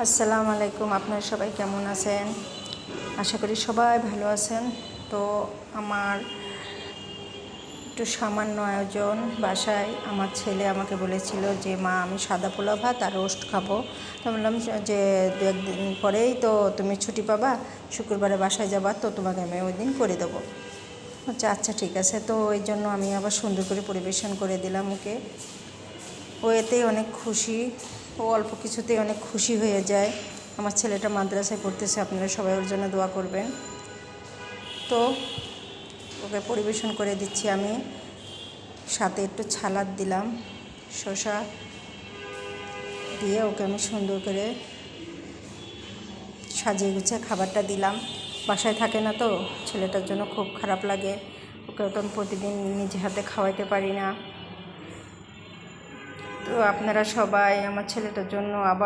আসসালামু আলাইকুম। আপনারা সবাই কেমন আছেন? আশা করি সবাই ভালো আছেন। তো আমার একটু সামান্য আয়োজন বাসায়। আমার ছেলে আমাকে বলেছিল যে মা আমি সাদা পোলাও ভাত আর রোস্ট খাবো। তো বললাম যে 2-1 দিন পরেই তো তুমি ছুটি পাবা, শুক্রবারে বাসায় যাবা, তো তোমাকে আমি ওই দিন করে দেবো। আচ্ছা ঠিক আছে। তো ওই জন্য আমি আবার সুন্দর করে পরিবেশন করে দিলাম ওকে। ও এতেই অনেক খুশি, ও অল্প কিছুতেই অনেক খুশি হয়ে যায়। আমার ছেলেটা মাদ্রাসায় পড়তেছে, আপনারা সবাই ওর জন্য দোয়া করবেন। তো ওকে পরিবেশন করে দিচ্ছি আমি, সাথে একটু সালাদ দিলাম, শসা দিয়ে ওকে আমি সুন্দর করে সাজিয়ে গুছিয়ে খাবারটা দিলাম। বাসায় থাকে না তো, ছেলেটার জন্য খুব খারাপ লাগে, ওকে তো আমি প্রতিদিন নিজে হাতে খাওয়াইতে পারি না। তো আপনারা সবাই আমার ছেলেটার জন্য আবার